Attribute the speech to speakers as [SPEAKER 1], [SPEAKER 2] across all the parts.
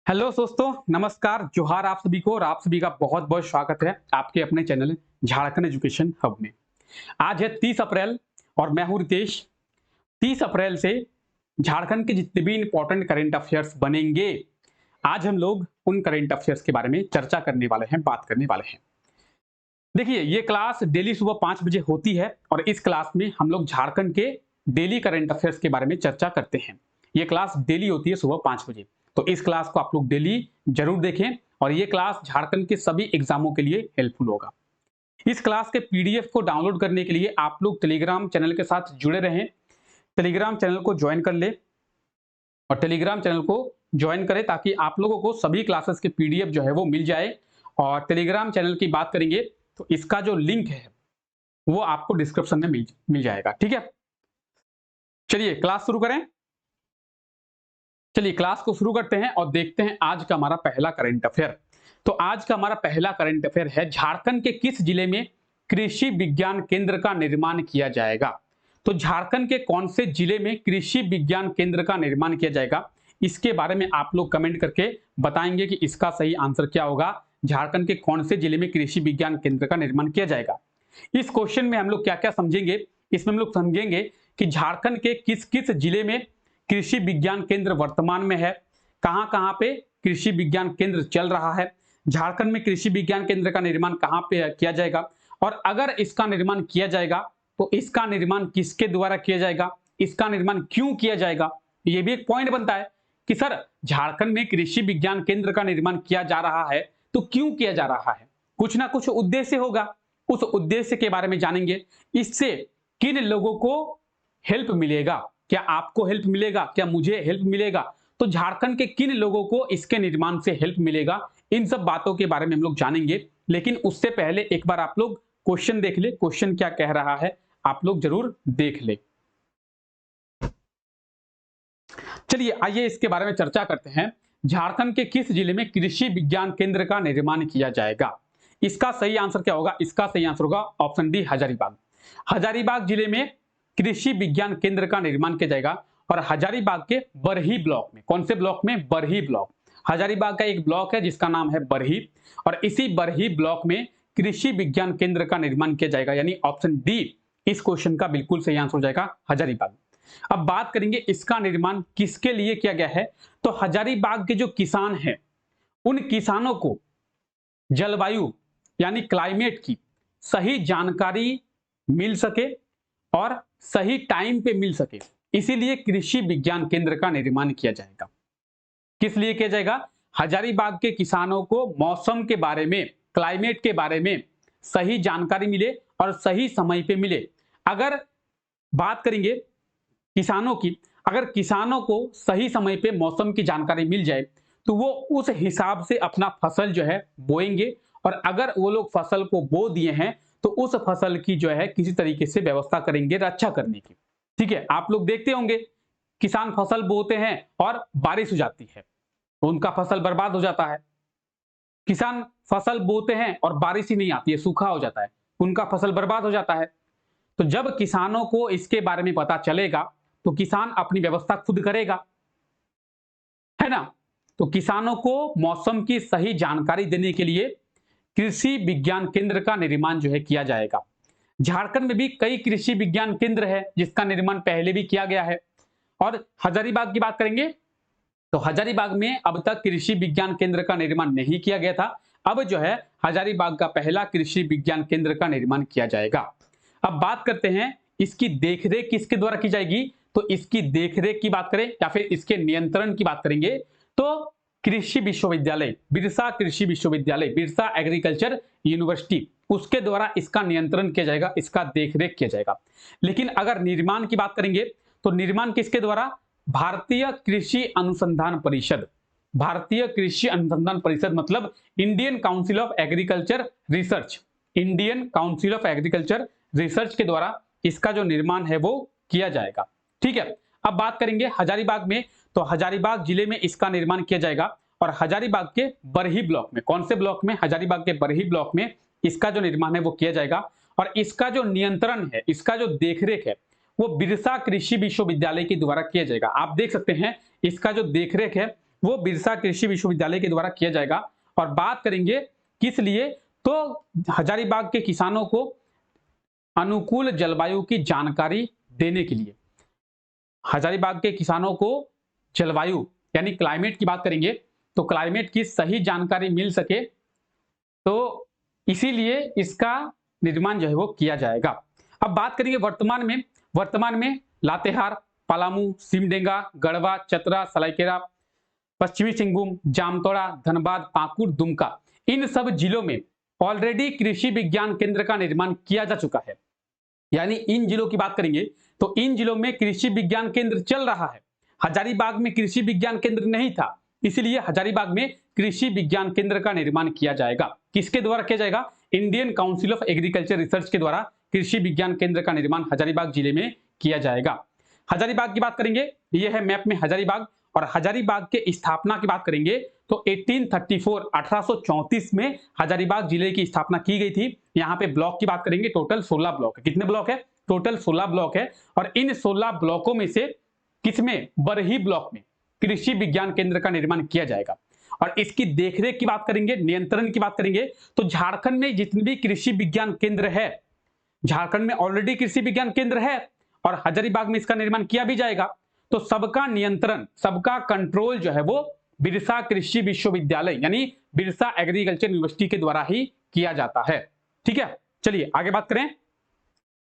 [SPEAKER 1] Hello दोस्तों, नमस्कार, जोहार आप सभी को और आप सभी का बहुत बहुत स्वागत है आपके अपने चैनल झारखंड एजुकेशन हब में। आज है 30 अप्रैल और मैं हूं रितेश। 30 अप्रैल से झारखंड के जितने भी इंपॉर्टेंट करंट अफेयर्स बनेंगे, आज हम लोग उन करंट अफेयर्स के बारे में चर्चा करने वाले हैं, बात करने वाले हैं। देखिए, ये क्लास डेली सुबह 5 बजे होती है और इस क्लास में हम लोग झारखंड के डेली करंट अफेयर्स के बारे में चर्चा करते हैं। ये क्लास डेली होती है सुबह 5 बजे, तो इस क्लास को आप लोग डेली जरूर देखें और ये क्लास झारखंड के सभी एग्जामों के लिए हेल्पफुल होगा। इस क्लास के पीडीएफ को डाउनलोड करने के लिए आप लोग टेलीग्राम चैनल के साथ जुड़े रहें। टेलीग्राम चैनल को ज्वाइन कर ले और टेलीग्राम चैनल को ज्वाइन करें ताकि आप लोगों को सभी क्लासेस के पीडीएफ जो है वो मिल जाए। और टेलीग्राम चैनल की बात करेंगे तो इसका जो लिंक है वो आपको डिस्क्रिप्शन में मिल जाएगा। ठीक है, चलिए क्लास शुरू करें। चलिए क्लास को शुरू करते हैं और देखते हैं आज का हमारा पहला करंट अफेयर। तो आज का हमारा पहला करंट अफेयर है, झारखंड के किस जिले में कृषि विज्ञान केंद्र का निर्माण किया जाएगा। तो झारखंड के कौन से जिले में कृषि विज्ञान केंद्र का निर्माण किया जाएगा, इसके बारे में आप लोग कमेंट करके बताएंगे कि इसका सही आंसर क्या होगा। झारखंड के कौन से जिले में कृषि विज्ञान केंद्र का निर्माण किया जाएगा। इस क्वेश्चन में हम लोग क्या क्या समझेंगे, इसमें हम लोग समझेंगे कि झारखंड के किस किस जिले में कृषि विज्ञान केंद्र वर्तमान में है, कहां कहां पे कृषि विज्ञान केंद्र चल रहा है, झारखंड में कृषि विज्ञान केंद्र का निर्माण कहां पे किया जाएगा, और अगर इसका निर्माण किया जाएगा तो इसका निर्माण किसके द्वारा किया जाएगा, इसका निर्माण क्यों किया जाएगा। ये भी एक पॉइंट बनता है कि सर झारखंड में कृषि विज्ञान केंद्र का निर्माण किया जा रहा है तो क्यों किया जा रहा है, कुछ ना कुछ उद्देश्य होगा। उस उद्देश्य के बारे में जानेंगे, इससे किन लोगों को हेल्प मिलेगा, क्या आपको हेल्प मिलेगा, क्या मुझे हेल्प मिलेगा, तो झारखंड के किन लोगों को इसके निर्माण से हेल्प मिलेगा, इन सब बातों के बारे में हम लोग जानेंगे। लेकिन उससे पहले एक बार आप लोग क्वेश्चन देख ले, क्वेश्चन क्या कह रहा है आप लोग जरूर देख ले। चलिए आइए इसके बारे में चर्चा करते हैं। झारखंड के किस जिले में कृषि विज्ञान केंद्र का निर्माण किया जाएगा, इसका सही आंसर क्या होगा। इसका सही आंसर होगा ऑप्शन डी, हजारीबाग। हजारीबाग जिले में कृषि विज्ञान केंद्र का निर्माण किया जाएगा और हजारीबाग के बरही ब्लॉक में, कौन से ब्लॉक में, बरही ब्लॉक। हजारीबाग का एक ब्लॉक है जिसका नाम है बरही और इसी बरही ब्लॉक में कृषि विज्ञान केंद्र का निर्माण किया जाएगा, यानी ऑप्शन डी इस क्वेश्चन का बिल्कुल सही आंसर हो जाएगा, हजारीबाग। अब बात करेंगे इसका निर्माण किसके लिए किया गया है। तो हजारीबाग के जो किसान हैं उन किसानों को जलवायु यानी क्लाइमेट की सही जानकारी मिल सके और सही टाइम पे मिल सके, इसीलिए कृषि विज्ञान केंद्र का निर्माण किया जाएगा। किस लिए किया जाएगा, हजारीबाग के किसानों को मौसम के बारे में, क्लाइमेट के बारे में सही जानकारी मिले और सही समय पे मिले। अगर बात करेंगे किसानों की, अगर किसानों को सही समय पे मौसम की जानकारी मिल जाए तो वो उस हिसाब से अपना फसल जो है बोएंगे, और अगर वो लोग फसल को बो दिए हैं तो उस फसल की जो है किसी तरीके से व्यवस्था करेंगे रक्षा करने की। ठीक है, आप लोग देखते होंगे किसान फसल बोते हैं और बारिश हो जाती है तो उनका फसल बर्बाद हो जाता है। किसान फसल बोते हैं और बारिश ही नहीं आती है, सूखा हो जाता है, उनका फसल बर्बाद हो जाता है। तो जब किसानों को इसके बारे में पता चलेगा तो किसान अपनी व्यवस्था खुद करेगा, है ना। तो किसानों को मौसम की सही जानकारी देने के लिए कृषि विज्ञान केंद्र का निर्माण जो है किया जाएगा। झारखंड में भी कई कृषि विज्ञान केंद्र है जिसका निर्माण पहले भी किया गया है। और हजारीबाग की बात करेंगे तो हजारीबाग में अब तक कृषि विज्ञान केंद्र का निर्माण नहीं किया गया था, अब जो है हजारीबाग का पहला कृषि विज्ञान केंद्र का निर्माण किया जाएगा। अब बात करते हैं इसकी देखरेख किसके द्वारा की जाएगी। तो इसकी देखरेख की बात करें या फिर इसके नियंत्रण की बात करेंगे तो कृषि विश्वविद्यालय, बिरसा कृषि विश्वविद्यालय, बिरसा एग्रीकल्चर यूनिवर्सिटी, उसके द्वारा इसका नियंत्रण किया जाएगा, इसका देखरेख किया जाएगा। लेकिन अगर निर्माण की बात करेंगे तो निर्माण किसके द्वारा, भारतीय कृषि अनुसंधान परिषद। भारतीय कृषि अनुसंधान परिषद मतलब Indian council of agriculture research, Indian council of agriculture research के द्वारा इसका जो निर्माण है वो किया जाएगा। ठीक है, अब बात करेंगे हजारीबाग में, तो हजारीबाग जिले में इसका निर्माण किया जाएगा और हजारीबाग के बरही ब्लॉक में, कौन से ब्लॉक में, हजारीबाग के बरही ब्लॉक में इसका जो निर्माण है वो किया जाएगा। और इसका जो नियंत्रण है, इसका जो देखरेख है वो बिरसा कृषि विश्वविद्यालय के द्वारा किया जाएगा। आप देख सकते हैं इसका जो देखरेख है वो बिरसा कृषि विश्वविद्यालय के द्वारा किया जाएगा। और बात करेंगे किस लिए, तो हजारीबाग के किसानों को अनुकूल जलवायु की जानकारी देने के लिए। हजारीबाग के किसानों को जलवायु यानी क्लाइमेट की बात करेंगे तो क्लाइमेट की सही जानकारी मिल सके, तो इसीलिए इसका निर्माण जो है वो किया जाएगा। अब बात करेंगे वर्तमान में लातेहार, पलामू, सिमडेगा, गढ़वा, चतरा, सरायकेला, पश्चिमी सिंहभूम, जामताड़ा, धनबाद, पाकुड़, दुमका, इन सब जिलों में ऑलरेडी कृषि विज्ञान केंद्र का निर्माण किया जा चुका है। यानी इन जिलों की बात करेंगे तो इन जिलों में कृषि विज्ञान केंद्र चल रहा है। हजारीबाग में कृषि विज्ञान केंद्र नहीं था, इसलिए हजारीबाग में कृषि विज्ञान केंद्र का निर्माण किया जाएगा। किसके द्वारा किया जाएगा? Indian council of agriculture research के द्वारा कृषि विज्ञान केंद्र का निर्माण हजारीबाग जिले में किया जाएगा। हजारीबाग की बात करेंगे, यह है मैप में हजारीबाग, और हजारीबाग के स्थापना की बात करेंगे तो 1834 में हजारीबाग जिले की स्थापना की गई थी। यहाँ पे ब्लॉक की बात करेंगे, टोटल 16 ब्लॉक है। कितने ब्लॉक है? टोटल 16 ब्लॉक है। और इन 16 ब्लॉकों में से किसमें? बरही ब्लॉक में कृषि विज्ञान केंद्र का निर्माण किया जाएगा। और इसकी देखरेख की बात करेंगे, नियंत्रण की बात करेंगे तो झारखंड में जितने भी कृषि विज्ञान केंद्र है, झारखंड में ऑलरेडी कृषि विज्ञान केंद्र है और हजारीबाग में इसका निर्माण किया भी जाएगा, तो सबका नियंत्रण, सबका कंट्रोल जो है वो बिरसा कृषि विश्वविद्यालय यानी बिरसा एग्रीकल्चर यूनिवर्सिटी के द्वारा ही किया जाता है। ठीक है, चलिए आगे बात करें।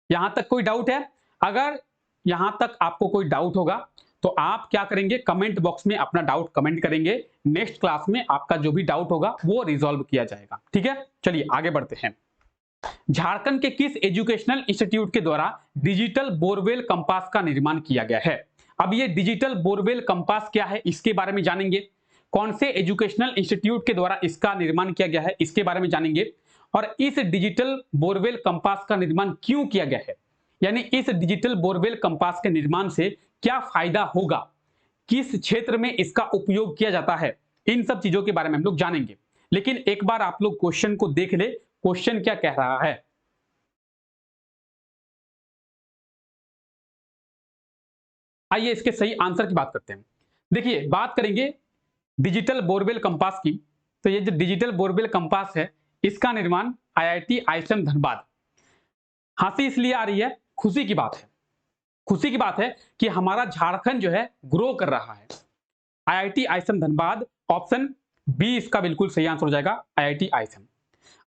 [SPEAKER 1] यहां तक कोई डाउट है? अगर यहां तक आपको कोई डाउट होगा तो आप क्या करेंगे? कमेंट बॉक्स में अपना डाउट कमेंट करेंगे। नेक्स्ट क्लास में आपका जो भी डाउट होगा वो रिजॉल्व किया जाएगा। ठीक है, चलिए आगे बढ़ते हैं। झारखंड के किस एजुकेशनल इंस्टीट्यूट के द्वारा डिजिटल बोरवेल कंपास का निर्माण किया गया है? अब ये डिजिटल बोरवेल कंपास क्या है इसके बारे में जानेंगे। कौन से एजुकेशनल इंस्टीट्यूट के द्वारा इसका निर्माण किया गया है इसके बारे में जानेंगे। और इस डिजिटल बोरवेल कंपास का निर्माण क्यों किया गया है, यानी इस डिजिटल बोरवेल कंपास के निर्माण से क्या फायदा होगा, किस क्षेत्र में इसका उपयोग किया जाता है, इन सब चीजों के बारे में हम लोग जानेंगे। लेकिन एक बार आप लोग क्वेश्चन को देख ले, क्वेश्चन क्या कह रहा है। आइए इसके सही आंसर की बात करते हैं। देखिए, बात करेंगे डिजिटल बोरवेल कंपास की, तो ये जो डिजिटल बोरवेल कंपास है इसका निर्माण आईआईटी आईएसएम धनबाद। हंसी इसलिए आ रही है, खुशी की बात है। खुशी की बात है कि हमारा झारखंड जो है ग्रो कर रहा है। IIT ISM Dhanbad, option B इसका बिल्कुल सही आंसर हो जाएगा, आईआईटी आईएसएम।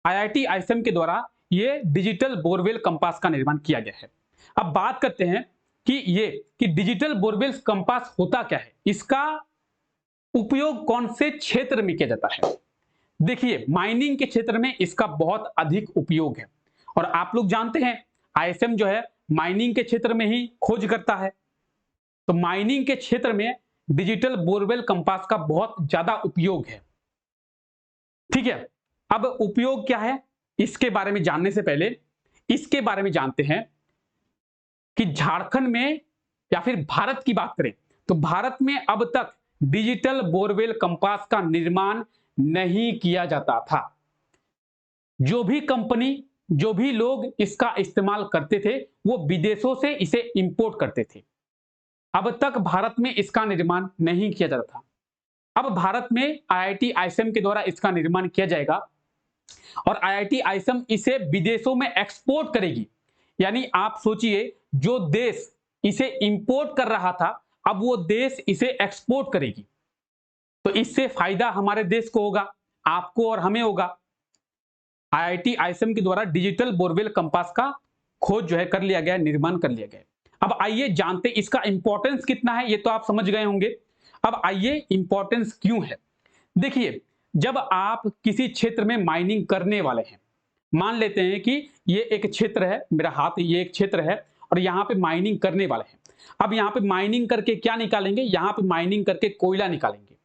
[SPEAKER 1] आईआईटी आईएसएम के द्वारा ये डिजिटल बोरवेल कंपास का निर्माण किया गया है। अब बात करते हैं कि डिजिटल बोरवेल कंपास होता क्या है, इसका उपयोग कौन से क्षेत्र में किया जाता है। देखिए, माइनिंग के क्षेत्र में इसका बहुत अधिक उपयोग है। और आप लोग जानते हैं आईएसएम जो है माइनिंग के क्षेत्र में ही खोज करता है, तो माइनिंग के क्षेत्र में डिजिटल बोरवेल कंपास का बहुत ज्यादा उपयोग है। ठीक है, अब उपयोग क्या है इसके बारे में जानने से पहले इसके बारे में जानते हैं कि झारखंड में या फिर भारत की बात करें तो भारत में अब तक डिजिटल बोरवेल कंपास का निर्माण नहीं किया जाता था। जो भी कंपनी, जो भी लोग इसका इस्तेमाल करते थे वो विदेशों से इसे इंपोर्ट करते थे। अब तक भारत में इसका निर्माण नहीं किया जाता था। अब भारत में आईआईटी आईएसएम के द्वारा इसका निर्माण किया जाएगा और आईआईटी आईएसएम इसे विदेशों में एक्सपोर्ट करेगी। यानी आप सोचिए, जो देश इसे इंपोर्ट कर रहा था अब वो देश इसे एक्सपोर्ट करेगी, तो इससे फायदा हमारे देश को होगा, आपको और हमें होगा। आईआईटी आईएसएम के द्वारा डिजिटल बोरवेल कंपास का खोज जो है कर लिया गया, निर्माण कर लिया गया। अब आइए जानते इसका इंपॉर्टेंस कितना है, ये तो आप समझ गए होंगे। अब आइए इंपॉर्टेंस क्यों है। देखिए, जब आप किसी क्षेत्र में माइनिंग करने वाले हैं, मान लेते हैं कि ये एक क्षेत्र है, मेरा हाथ ये एक क्षेत्र है और यहाँ पे माइनिंग करने वाले हैं। अब यहाँ पे माइनिंग करके क्या निकालेंगे, यहाँ पे माइनिंग करके कोयला निकालेंगे,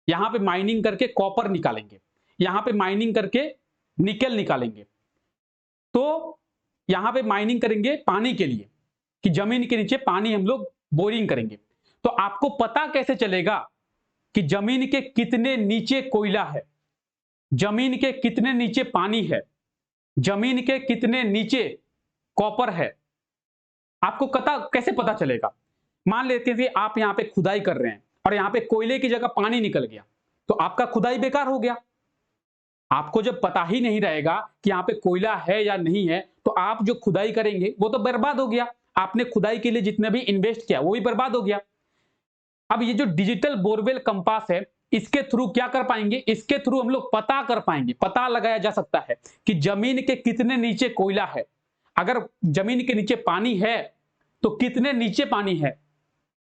[SPEAKER 1] यहाँ पे माइनिंग करके कॉपर निकालेंगे, यहाँ पे माइनिंग करके निकेल निकालेंगे। तो यहाँ पे माइनिंग करेंगे पानी के लिए कि जमीन के नीचे पानी हम लोग बोरिंग करेंगे। तो आपको पता कैसे चलेगा कि जमीन के कितने नीचे कोयला है, जमीन के कितने नीचे पानी है, जमीन के कितने नीचे कॉपर है, आपको कैसे पता चलेगा। मान लेते हैं आप यहां पे खुदाई कर रहे हैं, और यहाँ पे कोयले की जगह पानी निकल गया, तो आपका खुदाई बेकार हो गया। आपको जब पता ही नहीं रहेगा कि यहाँ पे कोयला है या नहीं है, तो आप जो खुदाई करेंगे वो तो बर्बाद हो गया। आपने खुदाई के लिए जितना भी इन्वेस्ट किया वो भी बर्बाद हो गया। अब ये जो डिजिटल बोरवेल कंपास है, इसके थ्रू क्या कर पाएंगे, इसके थ्रू हम लोग पता कर पाएंगे, पता लगाया जा सकता है कि जमीन के कितने नीचे कोयला है। अगर जमीन के नीचे पानी है तो कितने नीचे पानी है।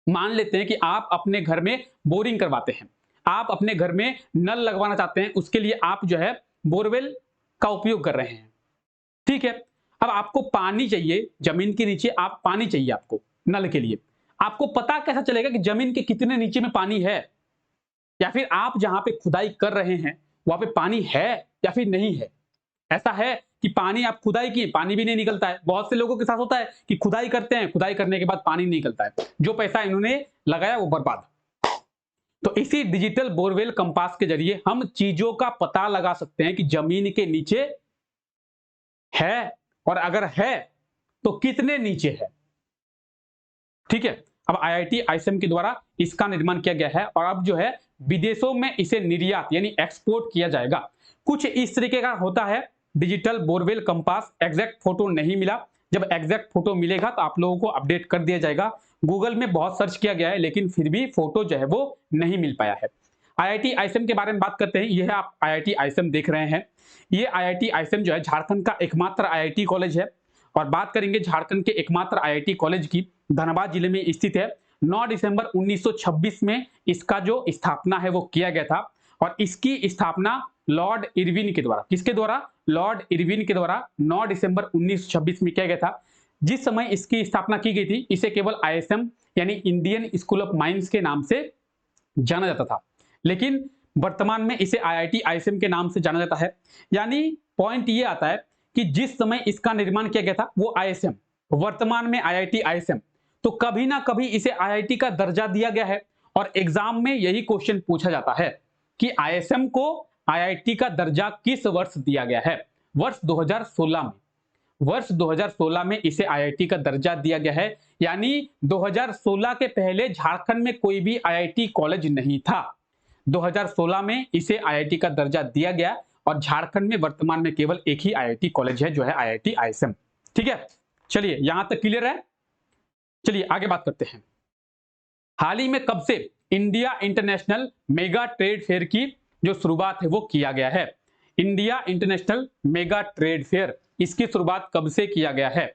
[SPEAKER 1] मान लेते हैं कि आप अपने घर में बोरिंग करवाते हैं, आप अपने घर में नल लगवाना चाहते हैं, उसके लिए आप जो है बोरवेल का उपयोग कर रहे हैं, ठीक है। अब आपको पानी चाहिए, जमीन के नीचे आप पानी चाहिए आपको नल के लिए। आपको पता कैसा चलेगा कि जमीन के कितने नीचे में पानी है, या फिर आप जहां पे खुदाई कर रहे हैं वहां पे पानी है या फिर नहीं है। ऐसा है कि पानी आप खुदाई किए, पानी भी नहीं निकलता है। बहुत से लोगों के साथ होता है कि खुदाई करते हैं, खुदाई करने के बाद पानी नहीं निकलता है, जो पैसा इन्होंने लगाया वो बर्बाद। तो इसी डिजिटल बोरवेल कंपास के जरिए हम चीजों का पता लगा सकते हैं कि जमीन के नीचे है, और अगर है तो कितने नीचे है, ठीक है। अब आईआईटी आईएसएम के द्वारा इसका निर्माण किया गया है, और अब जो है विदेशों में इसे निर्यात यानी एक्सपोर्ट किया जाएगा। कुछ इस तरीके का होता है digital borewell compass. Exact photo नहीं मिला, जब एग्जैक्ट फोटो मिलेगा तो आप लोगों को अपडेट कर दिया जाएगा। गूगल में बहुत सर्च किया गया है लेकिन फिर भी फोटो जो है वो नहीं मिल पाया है। आईआईटी आईएसएम के बारे में बात करते हैं। यह आप आईआईटी आईएसएम देख रहे हैं। ये आईआईटी आईएसएम जो है झारखंड का एकमात्र आईआईटी कॉलेज है। और बात करेंगे झारखंड के एकमात्र आईआईटी कॉलेज की, धनबाद जिले में स्थित है। 9 दिसंबर 1926 में इसका जो स्थापना है वो किया गया था, और इसकी स्थापना लॉर्ड इरविन के द्वारा, किसके द्वारा, लॉर्ड इरविन के द्वारा 9 दिसंबर 1926 में किया गया था। जिस समय इसकी स्थापना की गई थी, इसे केवल आईएसएम यानी इंडियन स्कूल ऑफ माइंस के नाम से जाना जाता था, लेकिन वर्तमान में इसे आईआईटी आईएसएम के नाम से जाना जाता है। यानी पॉइंट ये आता है कि जिस समय इसका निर्माण किया गया था वो आईएसएम, वर्तमान में आईआईटी आईएसएम, तो कभी ना कभी इसे आईआईटी का दर्जा दिया गया है। और एग्जाम में यही क्वेश्चन पूछा जाता है कि आईएसएम को आईआईटी का दर्जा किस वर्ष दिया गया है। वर्ष 2016 में, वर्ष 2016 में इसे आईआईटी का दर्जा दिया गया है। यानी 2016 के पहले झारखंड में कोई भी आईआईटी कॉलेज नहीं था। 2016 में इसे आईआईटी का दर्जा दिया गया, और झारखंड में वर्तमान में केवल एक ही आईआईटी कॉलेज है जो है आईआईटी आईएसएम, ठीक है। चलिए यहां तक क्लियर है। चलिए आगे बात करते हैं। हाल ही में कब से India international mega trade fair की जो शुरुआत है वो किया गया है। India international mega trade fair, इसकी शुरुआत कब से किया गया है।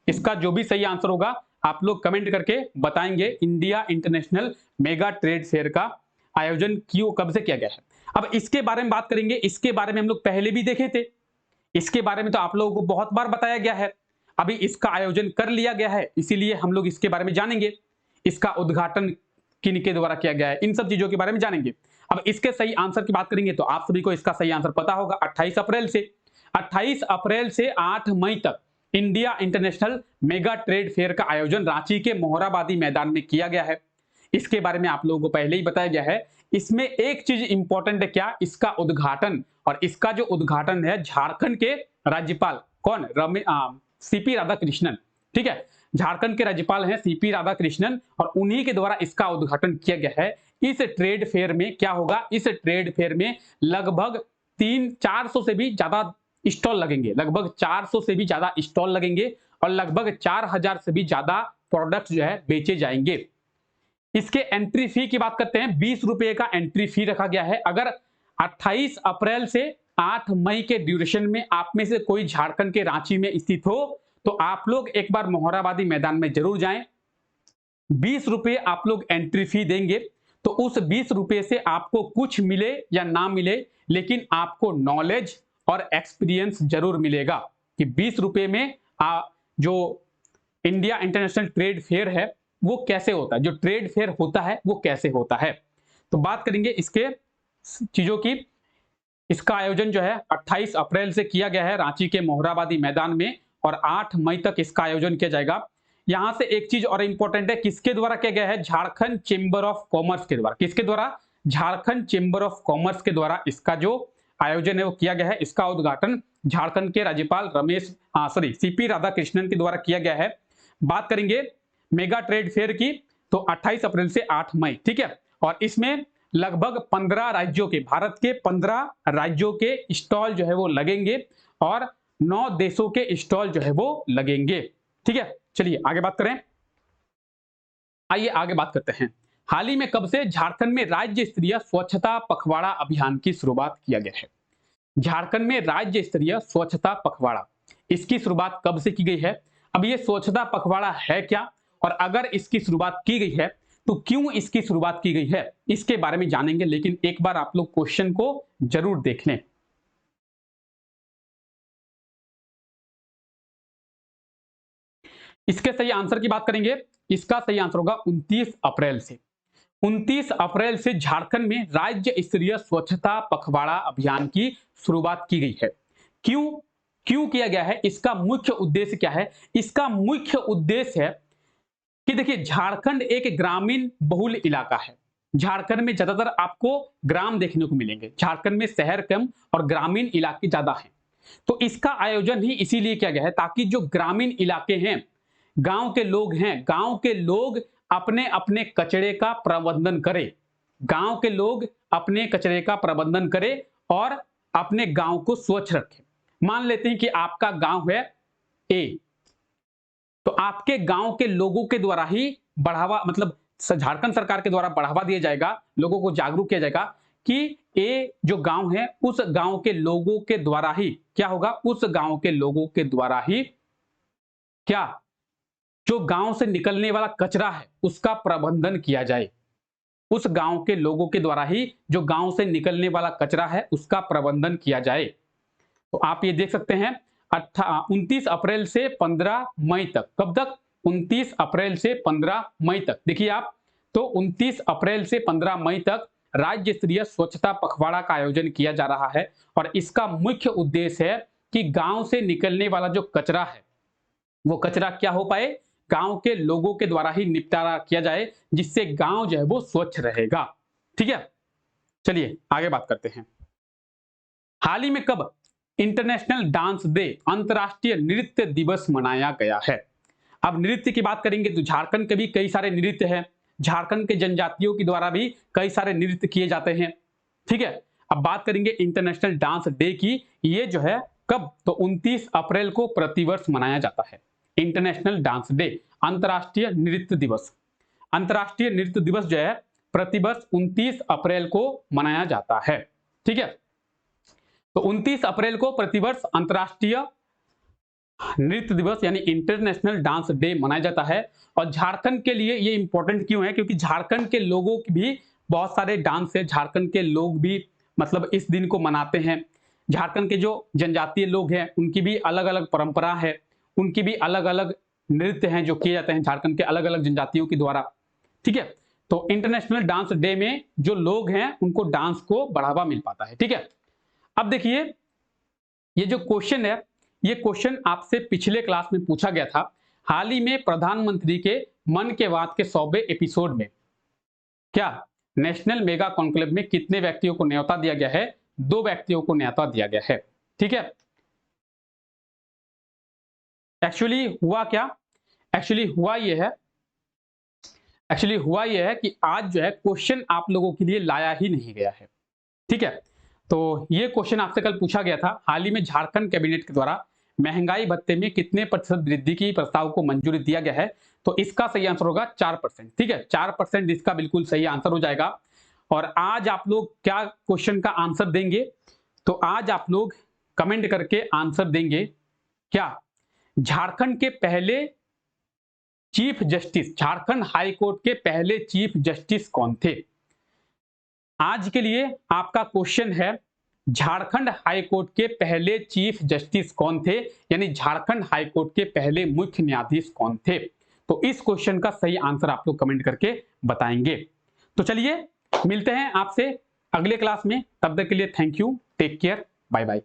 [SPEAKER 1] इसका जो भी सही आंसर होगा आप लोग कमेंट करके बताएंगे। India international mega trade fair का आयोजन क्यों, कब से किया गया है। अब इसके बारे में बात करेंगे। इसके बारे में हम लोग पहले भी देखे थे, इसके बारे में तो आप लोगों को बहुत बार बताया गया है। अभी इसका आयोजन कर लिया गया है, इसीलिए हम लोग इसके बारे में जानेंगे। इसका उद्घाटन किनके द्वारा किया गया है, इन सब चीजों के बारे में जानेंगे। अब इसके सही आंसर की बात करेंगे तो आप सभी को इसका सही आंसर पता होगा। 28 अप्रैल से 8 मई तक India international mega trade fair का आयोजन रांची के मोहराबादी मैदान में किया गया है। इसके बारे में आप लोगों को पहले ही बताया गया है। इसमें एक चीज इंपॉर्टेंट है, क्या, इसका उद्घाटन। और इसका जो उद्घाटन है झारखंड के राज्यपाल कौन, सीपी राधाकृष्णन, ठीक है। झारखंड के राज्यपाल हैं सीपी राधाकृष्णन, और उन्हीं के द्वारा इसका उद्घाटन किया गया है। इस ट्रेड फेयर में क्या होगा, इस ट्रेड फेयर में लगभग 400 से भी ज्यादा स्टॉल लगेंगे, लगभग 400 से भी ज्यादा स्टॉल लगेंगे, और लगभग 4000 से भी ज्यादा प्रोडक्ट्स जो है बेचे जाएंगे। इसके एंट्री फी की बात करते हैं। 20 रुपए का एंट्री फी रखा गया है। अगर 28 अप्रैल से 8 मई के ड्यूरेशन में आप में से कोई झारखंड के रांची में स्थित हो तो आप लोग एक बार मोहराबादी मैदान में जरूर जाएं। 20 रुपए आप लोग एंट्री फी देंगे, तो उस 20 रुपए से आपको कुछ मिले या ना मिले, लेकिन आपको नॉलेज और एक्सपीरियंस जरूर मिलेगा कि 20 रुपए में जो इंडिया इंटरनेशनल ट्रेड फेयर है वो कैसे होता है, जो ट्रेड फेयर होता है वो कैसे होता है। तो बात करेंगे इसके चीजों की। इसका आयोजन जो है 28 अप्रैल से किया गया है रांची के मोहराबादी मैदान में, और 8 मई तक इसका आयोजन किया जाएगा। यहां से एक चीज और इंपॉर्टेंट है, किसके द्वारा किया गया है, झारखंड चेंबर ऑफ कॉमर्स के द्वारा। किसके द्वारा, झारखंड चेंबर ऑफ कॉमर्स के द्वारा इसका जो आयोजन है वो किया गया है। इसका उद्घाटन झारखंड के राज्यपाल सीपी राधाकृष्णन के द्वारा किया गया है। बात करेंगे मेगा ट्रेड फेयर की, तो 28 अप्रैल से 8 मई, ठीक है। और इसमें लगभग 15 राज्यों के, भारत के 15 राज्यों के स्टॉल जो है वो लगेंगे और 9 देशों के स्टॉल जो है वो लगेंगे। ठीक है, चलिए आगे बात करें। आइए आगे बात करते हैं। हाल ही में कब से झारखंड में राज्य स्तरीय स्वच्छता पखवाड़ा अभियान की शुरुआत किया गया है? झारखंड में राज्य स्तरीय स्वच्छता पखवाड़ा, इसकी शुरुआत कब से की गई है? अब ये स्वच्छता पखवाड़ा है क्या, और अगर इसकी शुरुआत की गई है तो क्यों इसकी शुरुआत की गई है, इसके बारे में जानेंगे। लेकिन एक बार आप लोग क्वेश्चन को जरूर देख लें। इसके सही आंसर की बात करेंगे, इसका सही आंसर होगा 29 अप्रैल से। 29 अप्रैल से झारखंड में राज्य स्तरीय स्वच्छता पखवाड़ा अभियान की शुरुआत की गई है। क्यों क्यों किया गया है, इसका मुख्य उद्देश्य क्या है? इसका मुख्य उद्देश्य है कि देखिए, झारखंड एक ग्रामीण बहुल इलाका है। झारखंड में ज्यादातर आपको ग्राम देखने को मिलेंगे, झारखंड में शहर कम और ग्रामीण इलाके ज्यादा हैं। तो इसका आयोजन ही इसीलिए किया गया है ताकि जो ग्रामीण इलाके हैं, गांव के लोग हैं, गांव के लोग अपने अपने कचरे का प्रबंधन करें। गांव के लोग अपने कचरे का प्रबंधन करें और अपने गांव को स्वच्छ रखें। मान लेते हैं कि आपका गांव है ए, तो आपके गांव के लोगों के द्वारा ही बढ़ावा, मतलब झारखंड सरकार के द्वारा बढ़ावा दिया जाएगा, लोगों को जागरूक किया जाएगा कि ए जो गांव है उस गांव के लोगों के द्वारा ही क्या होगा, उस गांव के लोगों के द्वारा ही क्या, जो गांव से निकलने वाला कचरा है उसका प्रबंधन किया जाए। उस गांव के लोगों के द्वारा ही जो गांव से निकलने वाला कचरा है उसका प्रबंधन किया जाए। तो आप ये देख सकते हैं 29 अप्रैल से 15 मई तक। कब तक? 29 अप्रैल से 15 मई तक। देखिए आप, तो 29 अप्रैल से 15 मई तक राज्य स्तरीय स्वच्छता पखवाड़ा का आयोजन किया जा रहा है और इसका मुख्य उद्देश्य है कि गांव से निकलने वाला जो कचरा है वो कचरा क्या हो पाए, गांव के लोगों के द्वारा ही निपटारा किया जाए, जिससे गांव जो है वो स्वच्छ रहेगा। ठीक है, चलिए आगे बात करते हैं। हाल ही में कब इंटरनेशनल डांस डे, अंतरराष्ट्रीय नृत्य दिवस मनाया गया है? अब नृत्य की बात करेंगे तो झारखंड के भी कई सारे नृत्य हैं, झारखंड के जनजातियों के द्वारा भी कई सारे नृत्य किए जाते हैं। ठीक है, अब बात करेंगे इंटरनेशनल डांस डे की। ये जो है कब? तो 29 अप्रैल को प्रतिवर्ष मनाया जाता है इंटरनेशनल डांस डे, अंतरराष्ट्रीय नृत्य दिवस। अंतरराष्ट्रीय नृत्य दिवस जो है प्रतिवर्ष 29 अप्रैल को मनाया जाता है। ठीक है, तो 29 अप्रैल को प्रतिवर्ष अंतरराष्ट्रीय नृत्य दिवस यानी इंटरनेशनल डांस डे मनाया जाता है। और झारखंड के लिए ये इंपॉर्टेंट क्यों है? क्योंकि झारखंड के लोगों की भी बहुत सारे डांस है, झारखंड के लोग भी मतलब इस दिन को मनाते हैं। झारखंड के जो जनजातीय लोग हैं उनकी भी अलग अलग परंपरा है, उनकी भी अलग अलग नृत्य हैं जो किए जाते हैं झारखंड के अलग अलग जनजातियों के द्वारा। ठीक है, तो इंटरनेशनल डांस डे में जो लोग हैं उनको डांस को बढ़ावा मिल पाता है। ठीक है, अब देखिए ये जो क्वेश्चन है, ये क्वेश्चन आपसे पिछले क्लास में पूछा गया था। हाल ही में प्रधानमंत्री के मन के बात के 100वें एपिसोड में क्या नेशनल मेगा कॉन्क्लेव में कितने व्यक्तियों को न्योता दिया गया है? 2 व्यक्तियों को न्योता दिया गया है। ठीक है, एक्चुअली हुआ क्या? एक्चुअली हुआ यह है कि आज जो है क्वेश्चन आप लोगों के लिए लाया ही नहीं गया है। ठीक है, तो ये क्वेश्चन आपसे कल पूछा गया था, हाल ही में झारखंड कैबिनेट के द्वारा महंगाई भत्ते में कितने प्रतिशत वृद्धि की प्रस्ताव को मंजूरी दिया गया है? तो इसका सही आंसर होगा 4%। ठीक है, 4% इसका बिल्कुल सही आंसर हो जाएगा। और आज आप लोग क्या क्वेश्चन का आंसर देंगे? तो आज आप लोग कमेंट करके आंसर देंगे क्या, झारखंड के पहले chief justice, Jharkhand high court के पहले चीफ जस्टिस कौन थे? आज के लिए आपका क्वेश्चन है झारखंड हाई कोर्ट के पहले चीफ जस्टिस कौन थे, यानी झारखंड हाई कोर्ट के पहले मुख्य न्यायाधीश कौन थे? तो इस क्वेश्चन का सही आंसर आप लोग कमेंट करके बताएंगे। तो चलिए मिलते हैं आपसे अगले क्लास में, तब तक के लिए thank you, take care, bye bye.